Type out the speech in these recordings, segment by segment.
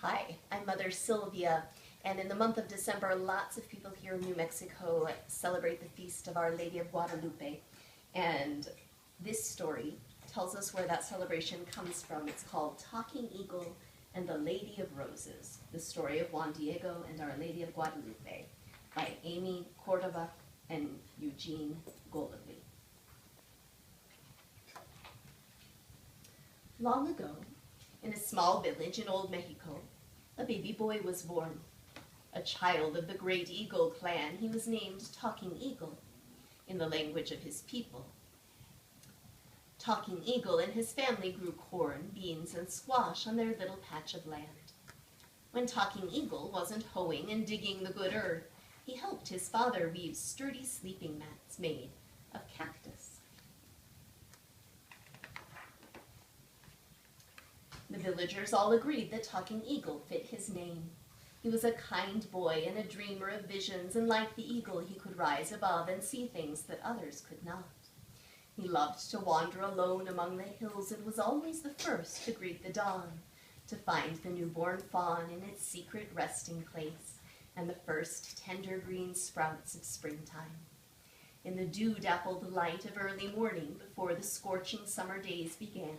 Hi, I'm Mother Sylvia, and in the month of December, lots of people here in New Mexico celebrate the feast of Our Lady of Guadalupe. And this story tells us where that celebration comes from. It's called Talking Eagle and the Lady of Roses, the story of Juan Diego and Our Lady of Guadalupe, by Amy Cordova and Eugene Golovly. Long ago, in a small village in Old Mexico, a baby boy was born. A child of the great eagle clan, he was named Talking Eagle, in the language of his people. Talking Eagle and his family grew corn, beans, and squash on their little patch of land. When Talking Eagle wasn't hoeing and digging the good earth, he helped his father weave sturdy sleeping mats made of cactus. The villagers all agreed that Talking Eagle fit his name. He was a kind boy and a dreamer of visions, and like the eagle, he could rise above and see things that others could not. He loved to wander alone among the hills and was always the first to greet the dawn, to find the newborn fawn in its secret resting place, and the first tender green sprouts of springtime. In the dew-dappled light of early morning, before the scorching summer days began,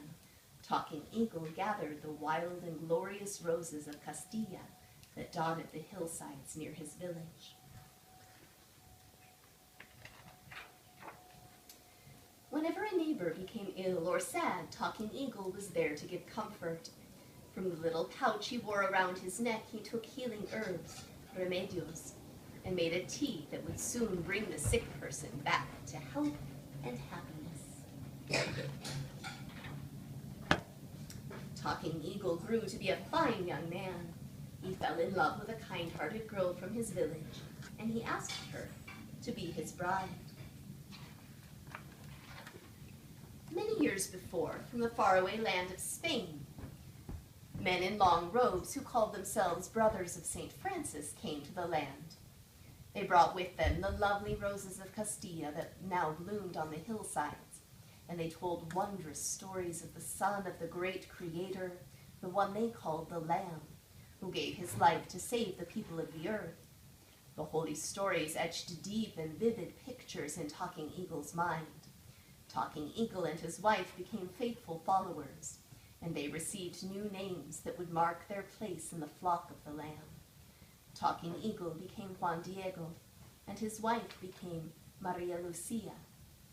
Talking Eagle gathered the wild and glorious roses of Castilla that dotted the hillsides near his village. Whenever a neighbor became ill or sad, Talking Eagle was there to give comfort. From the little pouch he wore around his neck, he took healing herbs, remedios, and made a tea that would soon bring the sick person back to health and happiness. Talking Eagle grew to be a fine young man. He fell in love with a kind-hearted girl from his village, and he asked her to be his bride. Many years before, from the faraway land of Spain, men in long robes who called themselves Brothers of St. Francis came to the land. They brought with them the lovely roses of Castilla that now bloomed on the hillsides, and they told wondrous stories of the Son of the great Creator, the one they called the Lamb, who gave his life to save the people of the earth. The holy stories etched deep and vivid pictures in Talking Eagle's mind. Talking Eagle and his wife became faithful followers, and they received new names that would mark their place in the flock of the Lamb. Talking Eagle became Juan Diego, and his wife became Maria Lucia,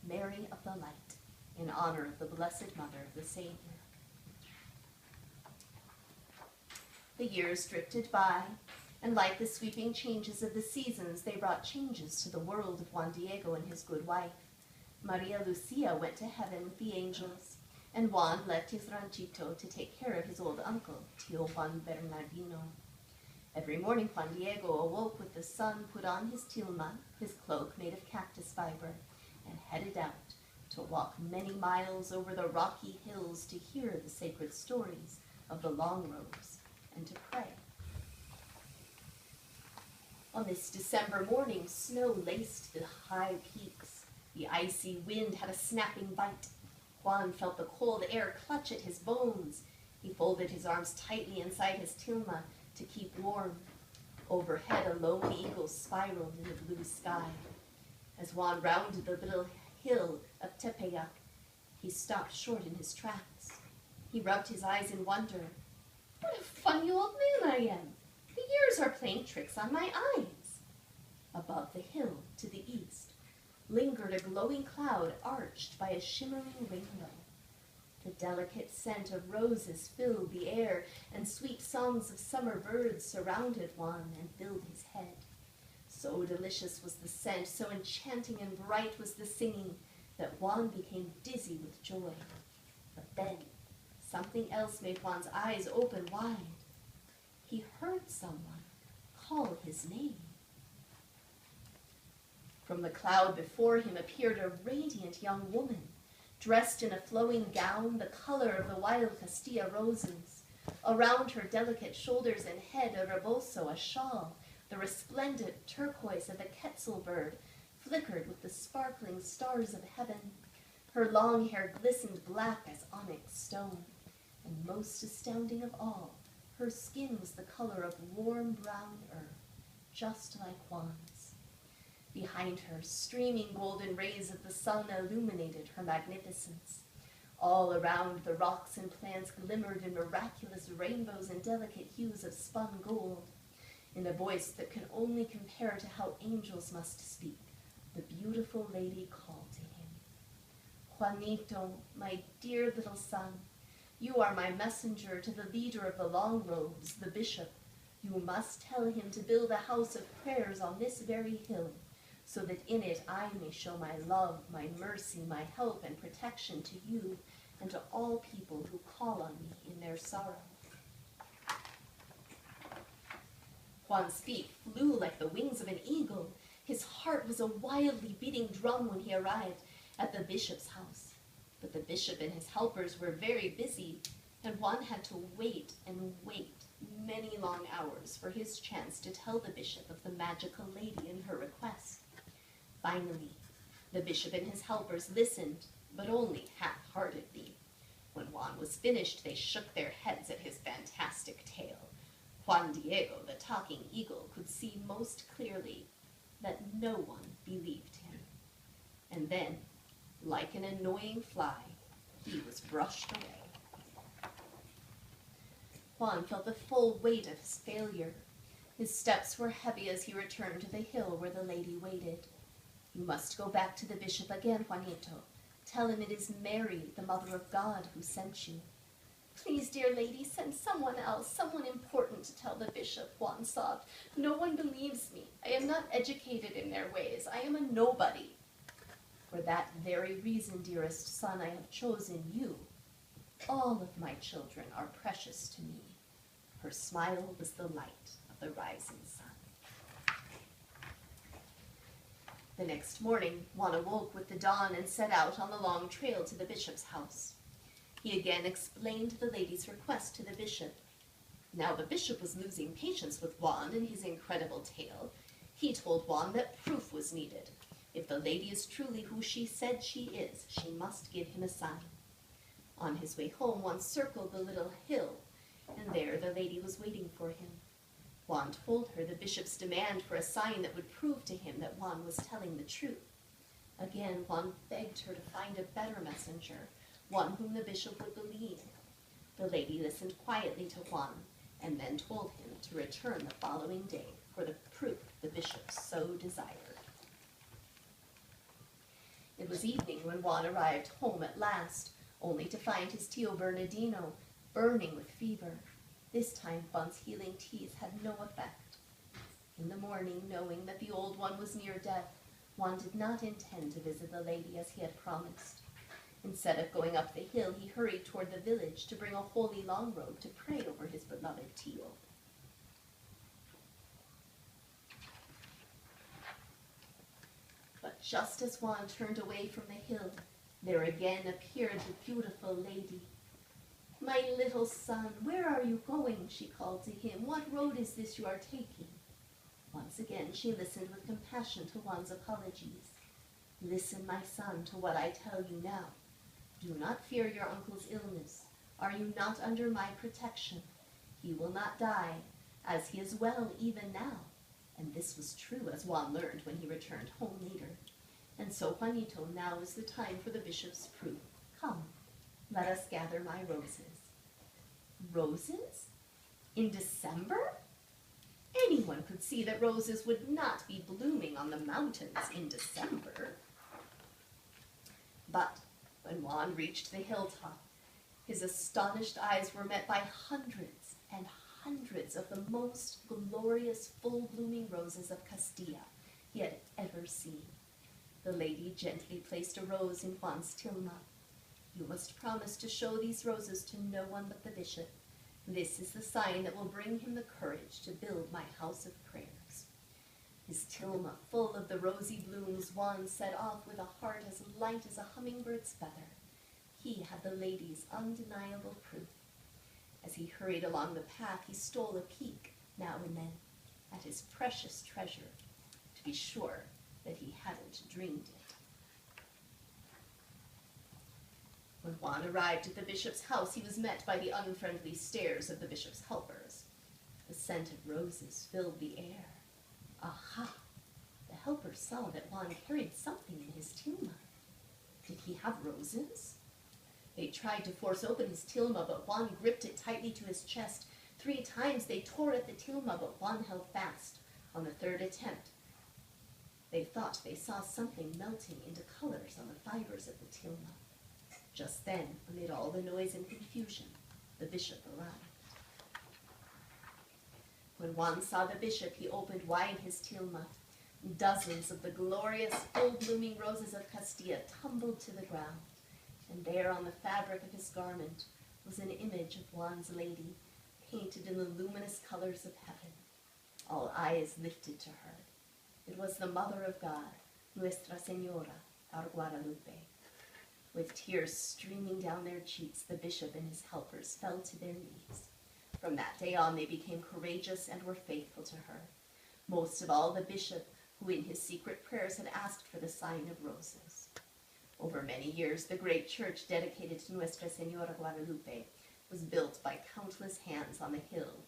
Mary of the Light, in honor of the Blessed Mother of the Savior. The years drifted by, and like the sweeping changes of the seasons, they brought changes to the world of Juan Diego and his good wife. Maria Lucia went to heaven with the angels, and Juan left his ranchito to take care of his old uncle, Tio Juan Bernardino. Every morning Juan Diego awoke with the sun, put on his tilma, his cloak made of cactus fiber, and headed out to walk many miles over the rocky hills to hear the sacred stories of the long robes and to pray. On this December morning, snow laced the high peaks. The icy wind had a snapping bite. Juan felt the cold air clutch at his bones. He folded his arms tightly inside his tilma to keep warm. Overhead, a lone eagle spiraled in the blue sky. As Juan rounded the little hill of Tepeyac, he stopped short in his tracks. He rubbed his eyes in wonder. What a funny old man I am! The years are playing tricks on my eyes. Above the hill, to the east, lingered a glowing cloud arched by a shimmering rainbow. The delicate scent of roses filled the air, and sweet songs of summer birds surrounded Juan and filled his head. So delicious was the scent, so enchanting and bright was the singing, that Juan became dizzy with joy. But then, something else made Juan's eyes open wide. He heard someone call his name. From the cloud before him appeared a radiant young woman, dressed in a flowing gown the color of the wild Castilla roses. Around her delicate shoulders and head a rebozo, a shawl, the resplendent turquoise of a quetzal bird, flickered with the sparkling stars of heaven. Her long hair glistened black as onyx stone, and most astounding of all, her Her skin was the color of warm brown earth, just like Juan's. Behind her, streaming golden rays of the sun illuminated her magnificence. All around, the rocks and plants glimmered in miraculous rainbows and delicate hues of spun gold. In a voice that can only compare to how angels must speak, the beautiful lady called to him. Juanito, my dear little son, you are my messenger to the leader of the long robes, the bishop. You must tell him to build a house of prayers on this very hill, so that in it I may show my love, my mercy, my help and protection to you and to all people who call on me in their sorrow. Juan's feet flew like the wings of an eagle. His heart was a wildly beating drum when he arrived at the bishop's house. But the bishop and his helpers were very busy, and Juan had to wait and wait many long hours for his chance to tell the bishop of the magical lady and her request. Finally, the bishop and his helpers listened, but only half-heartedly. When Juan was finished, they shook their heads at his fantastic tale. Juan Diego, the talking eagle, could see most clearly that no one believed him. And then, like an annoying fly, he was brushed away. Juan felt the full weight of his failure. His steps were heavy as he returned to the hill where the lady waited. You must go back to the bishop again, Juanito. Tell him it is Mary, the Mother of God, who sent you. Please, dear lady, send someone else, someone important to tell the bishop, Juan sobbed. No one believes me. I am not educated in their ways. I am a nobody. For that very reason, dearest son, I have chosen you. All of my children are precious to me. Her smile was the light of the rising sun. The next morning, Juan awoke with the dawn and set out on the long trail to the bishop's house. He again explained the lady's request to the bishop. Now the bishop was losing patience with Juan and his incredible tale. He told Juan that proof was needed. If the lady is truly who she said she is, she must give him a sign. On his way home, Juan circled the little hill, and there the lady was waiting for him. Juan told her the bishop's demand for a sign that would prove to him that Juan was telling the truth. Again, Juan begged her to find a better messenger, one whom the bishop would believe. The lady listened quietly to Juan, and then told him to return the following day for the proof the bishop so desired. It was evening when Juan arrived home at last, only to find his Tio Bernardino burning with fever. This time, Juan's healing teas had no effect. In the morning, knowing that the old one was near death, Juan did not intend to visit the lady as he had promised. Instead of going up the hill, he hurried toward the village to bring a holy long robe to pray over his beloved Tio. But just as Juan turned away from the hill, there again appeared the beautiful lady. "My little son, where are you going?" she called to him. "What road is this you are taking?" Once again she listened with compassion to Juan's apologies. "Listen, my son, to what I tell you now. Do not fear your uncle's illness. Are you not under my protection? He will not die, as he is well even now." And this was true, as Juan learned when he returned home later. And so, Juanito, now is the time for the bishop's proof. Come, let us gather my roses. Roses? In December? Anyone could see that roses would not be blooming on the mountains in December. But when Juan reached the hilltop, his astonished eyes were met by hundreds and hundreds of the most glorious full-blooming roses of Castilla he had ever seen. The lady gently placed a rose in Juan's tilma. "You must promise to show these roses to no one but the bishop. This is the sign that will bring him the courage to build my house of prayers." His tilma full of the rosy blooms, Juan set off with a heart as light as a hummingbird's feather. He had the lady's undeniable proof. As he hurried along the path, he stole a peek, now and then, at his precious treasure, to be sure that he hadn't dreamed it. When Juan arrived at the bishop's house, he was met by the unfriendly stares of the bishop's helpers. The scent of roses filled the air. Aha! The helpers saw that Juan carried something in his tilma. Did he have roses? They tried to force open his tilma, but Juan gripped it tightly to his chest. 3 times they tore at the tilma, but Juan held fast. On the 3rd attempt, they thought they saw something melting into colors on the fibers of the tilma. Just then, amid all the noise and confusion, the bishop arrived. When Juan saw the bishop, he opened wide his tilma. Dozens of the glorious, full-blooming roses of Castilla tumbled to the ground, and there on the fabric of his garment was an image of Juan's lady, painted in the luminous colors of heaven. All eyes lifted to her. It was the Mother of God, Nuestra Señora, our Guadalupe. With tears streaming down their cheeks, the bishop and his helpers fell to their knees. From that day on, they became courageous and were faithful to her. Most of all, the bishop, who in his secret prayers had asked for the sign of roses. Over many years, the great church dedicated to Nuestra Señora Guadalupe was built by countless hands on the hill,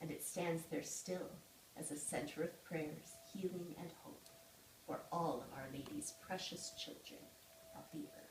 and it stands there still as a center of prayers, healing, and hope for all of Our Lady's precious children of the earth.